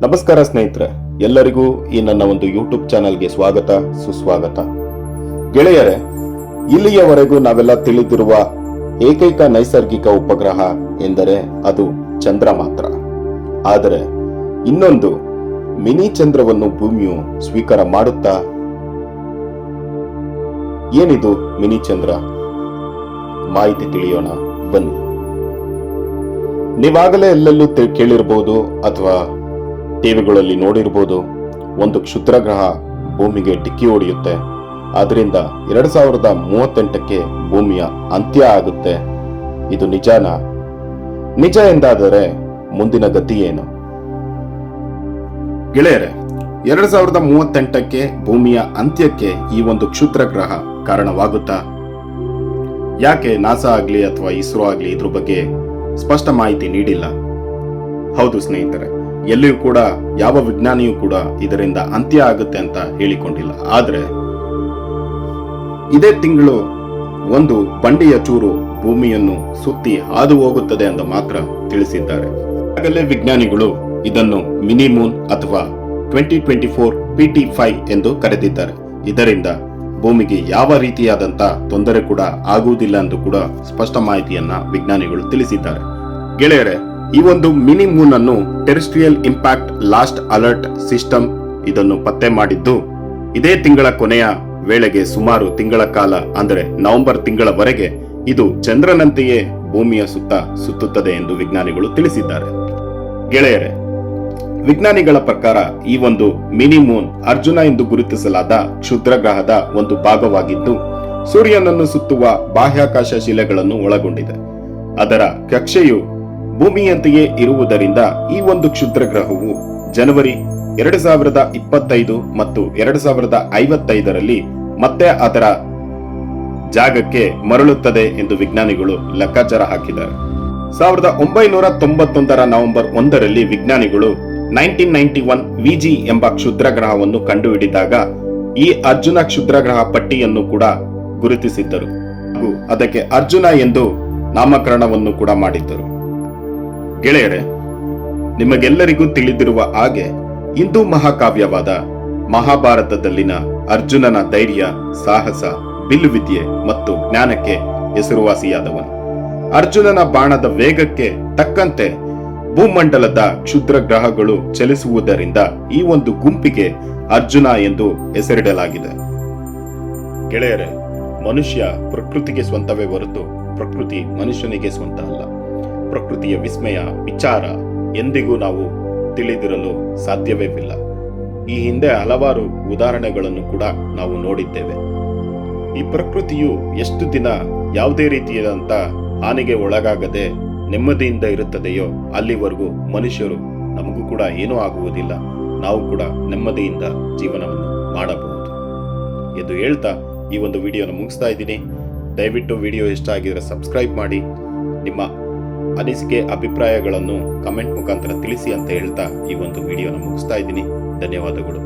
ನಮಸ್ಕಾರ ಸ್ನೇಹಿತರೆ, ಎಲ್ಲರಿಗೂ ಈ ನನ್ನ ಒಂದು ಯೂಟ್ಯೂಬ್ ಚಾನೆಲ್ಗೆ ಸ್ವಾಗತ ಸುಸ್ವಾಗತ. ಗೆಳೆಯರೇ, ಇಲ್ಲಿಯವರೆಗೂ ನಾವೆಲ್ಲ ತಿಳಿದಿರುವ ಏಕೈಕ ನೈಸರ್ಗಿಕ ಉಪಗ್ರಹ ಎಂದರೆ ಅದು ಚಂದ್ರ ಮಾತ್ರ. ಆದರೆ ಇನ್ನೊಂದು ಮಿನಿ ಚಂದ್ರವನ್ನು ಭೂಮಿಯು ಸ್ವೀಕಾರ ಮಾಡುತ್ತಾ? ಏನಿದು ಮಿನಿ ಚಂದ್ರ? ಮಾಹಿತಿ ತಿಳಿಯೋಣ ಬನ್ನಿ. ನೀವಾಗಲೇ ಎಲ್ಲೆಲ್ಲೂ ಕೇಳಿರಬಹುದು ಅಥವಾ ಟಿವಿಗಳಲ್ಲಿ ನೋಡಿರಬಹುದು, ಒಂದು ಕ್ಷುದ್ರ ಗ್ರಹ ಭೂಮಿಗೆ ಡಿಕ್ಕಿ ಹೊಡೆಯುತ್ತೆ. ಆದ್ರಿಂದ 2038ಕ್ಕೆ ಭೂಮಿಯ ಅಂತ್ಯ ಆಗುತ್ತೆ. ಇದು ನಿಜಾನಾ? ನಿಜ ಎಂದಾದರೆ ಮುಂದಿನ ಗತಿ ಏನು? ಗೆಳೆಯರೆ, 2038ಕ್ಕೆ ಭೂಮಿಯ ಅಂತ್ಯಕ್ಕೆ ಈ ಒಂದು ಕ್ಷುದ್ರ ಗ್ರಹ ಕಾರಣವಾಗುತ್ತಾ? ಯಾಕೆ ನಾಸಾ ಆಗ್ಲಿ ಅಥವಾ ಇಸ್ರೋ ಆಗ್ಲಿ ಇದ್ರ ಬಗ್ಗೆ ಸ್ಪಷ್ಟ ಮಾಹಿತಿ ನೀಡಿಲ್ಲ? ಹೌದು ಸ್ನೇಹಿತರೆ, ಎಲ್ಲಿಯೂ ಕೂಡ ಯಾವ ವಿಜ್ಞಾನಿಯೂ ಕೂಡ ಇದರಿಂದ ಅಂತ್ಯ ಆಗುತ್ತೆ ಅಂತ ಹೇಳಿಕೊಂಡಿಲ್ಲ. ಆದ್ರೆ ಇದೇ ತಿಂಗಳು ಒಂದು ಬಂಡೆಯ ಚೂರು ಭೂಮಿಯನ್ನು ಸುತ್ತಿ ಹಾದು ಹೋಗುತ್ತದೆ ಅಂತ ಮಾತ್ರ ತಿಳಿಸಿದ್ದಾರೆ. ಆಗಲೇ ವಿಜ್ಞಾನಿಗಳು ಇದನ್ನು ಮಿನಿ ಮೂನ್ ಅಥವಾ 2024 PT5 ಎಂದು ಕರೆದಿದ್ದಾರೆ. ಇದರಿಂದ ಭೂಮಿಗೆ ಯಾವ ರೀತಿಯಾದಂತ ತೊಂದರೆ ಕೂಡ ಆಗುವುದಿಲ್ಲ ಎಂದು ಕೂಡ ಸ್ಪಷ್ಟ ಮಾಹಿತಿಯನ್ನ ವಿಜ್ಞಾನಿಗಳು ತಿಳಿಸಿದ್ದಾರೆ. ಗೆಳೆಯರೆ, ಈ ಒಂದು ಮಿನಿ ಮೂನ್ ಅನ್ನು terrestrial impact last alert system ಇದನ್ನು ಪತ್ತೆ ಮಾಡಿದ್ದು ಇದೇ ತಿಂಗಳ ಕೊನೆಯ ವೇಳೆಗೆ ಸುಮಾರು ತಿಂಗಳ ಕಾಲ, ಅಂದರೆ ನವೆಂಬರ್ ತಿಂಗಳವರೆಗೆ ಇದು ಚಂದ್ರನಂತೆಯೇ ಭೂಮಿಯ ಸುತ್ತ ಸುತ್ತುತ್ತದೆ ಎಂದು ವಿಜ್ಞಾನಿಗಳು ತಿಳಿಸಿದ್ದಾರೆ. ಗೆಳೆಯರೆ, ವಿಜ್ಞಾನಿಗಳ ಪ್ರಕಾರ ಈ ಒಂದು ಮಿನಿ ಮೂನ್ ಅರ್ಜುನ ಎಂದು ಗುರುತಿಸಲಾದ ಕ್ಷುದ್ರ ಗ್ರಹದ ಒಂದು ಭಾಗವಾಗಿದ್ದು ಸೂರ್ಯನನ್ನು ಸುತ್ತುವ ಬಾಹ್ಯಾಕಾಶ ಶಿಲೆಗಳನ್ನು ಒಳಗೊಂಡಿದೆ. ಅದರ ಕಕ್ಷೆಯು ಭೂಮಿಯಂತೆಯೇ ಇರುವುದರಿಂದ ಈ ಒಂದು ಕ್ಷುದ್ರ ಗ್ರಹವು ಜನವರಿ 2025 ಮತ್ತು 2055ರಲ್ಲಿ ಮತ್ತೆ ಅದರ ಜಾಗಕ್ಕೆ ಮರಳುತ್ತದೆ ಎಂದು ವಿಜ್ಞಾನಿಗಳು ಲೆಕ್ಕಾಚಾರ ಹಾಕಿದ್ದಾರೆ. 1991ರ ನವೆಂಬರ್ 1ರಲ್ಲಿ ವಿಜ್ಞಾನಿಗಳು 1991 VG ಎಂಬ ಕ್ಷುದ್ರ ಗ್ರಹವನ್ನು ಕಂಡುಹಿಡಿದಾಗ ಈ ಅರ್ಜುನ ಕ್ಷುದ್ರ ಗ್ರಹ ಪಟ್ಟಿಯನ್ನು ಕೂಡ ಗುರುತಿಸಿದ್ದರು ಹಾಗೂ ಅದಕ್ಕೆ ಅರ್ಜುನ ಎಂದು ನಾಮಕರಣವನ್ನು ಕೂಡ ಮಾಡಿದ್ದರು. ಗೆಳೆಯರೆ, ನಿಮಗೆಲ್ಲರಿಗೂ ತಿಳಿದಿರುವ ಹಾಗೆ ಹಿಂದೂ ಮಹಾಕಾವ್ಯವಾದ ಮಹಾಭಾರತದಲ್ಲಿನ ಅರ್ಜುನನ ಧೈರ್ಯ, ಸಾಹಸ, ಬಿಲ್ಲುವಿದ್ಯೆ ಮತ್ತು ಜ್ಞಾನಕ್ಕೆ ಹೆಸರುವಾಸಿಯಾದವನು. ಅರ್ಜುನನ ಬಾಣದ ವೇಗಕ್ಕೆ ತಕ್ಕಂತೆ ಭೂಮಂಡಲದ ಕ್ಷುದ್ರ ಗ್ರಹಗಳು ಚಲಿಸುವುದರಿಂದ ಈ ಒಂದು ಗುಂಪಿಗೆ ಅರ್ಜುನ ಎಂದು ಹೆಸರಿಡಲಾಗಿದೆ. ಗೆಳೆಯರೆ, ಮನುಷ್ಯ ಪ್ರಕೃತಿಗೆ ಸ್ವಂತವೇ ಹೊರತು ಪ್ರಕೃತಿ ಮನುಷ್ಯನಿಗೆ ಸ್ವಂತ ಅಲ್ಲ. ಪ್ರಕೃತಿಯ ವಿಸ್ಮಯ, ವಿಚಾರ ಎಂದಿಗೂ ನಾವು ತಿಳಿದಿರಲು ಸಾಧ್ಯವೇ ಇಲ್ಲ. ಈ ಹಿಂದೆ ಹಲವಾರು ಉದಾಹರಣೆಗಳನ್ನು ಕೂಡ ನಾವು ನೋಡಿದ್ದೇವೆ. ಈ ಪ್ರಕೃತಿಯು ಎಷ್ಟು ದಿನ ಯಾವುದೇ ರೀತಿಯಾದಂತ ಹಾನಿಗೆ ಒಳಗಾಗದೆ ನೆಮ್ಮದಿಯಿಂದ ಇರುತ್ತದೆಯೋ ಅಲ್ಲಿವರೆಗೂ ಮನುಷ್ಯರು ನಮಗೂ ಕೂಡ ಏನೂ ಆಗುವುದಿಲ್ಲ. ನಾವು ಕೂಡ ನೆಮ್ಮದಿಯಿಂದ ಜೀವನವನ್ನು ಮಾಡಬಹುದು ಎಂದು ಹೇಳ್ತಾ ಈ ಒಂದು ವಿಡಿಯೋನ ಮುಗಿಸ್ತಾ ಇದ್ದೀನಿ. ದಯವಿಟ್ಟು ವಿಡಿಯೋ ಇಷ್ಟ ಆಗಿದ್ರೆ ಸಬ್ಸ್ಕ್ರೈಬ್ ಮಾಡಿ, ನಿಮ್ಮ ಅನಿಸಿಕೆ ಅಭಿಪ್ರಾಯಗಳನ್ನು ಕಮೆಂಟ್ ಮುಖಾಂತರ ತಿಳಿಸಿ ಅಂತ ಹೇಳ್ತಾ ಈ ಒಂದು ವಿಡಿಯೋನ ಮುಗಿಸ್ತಾ ಇದ್ದೀನಿ. ಧನ್ಯವಾದಗಳು.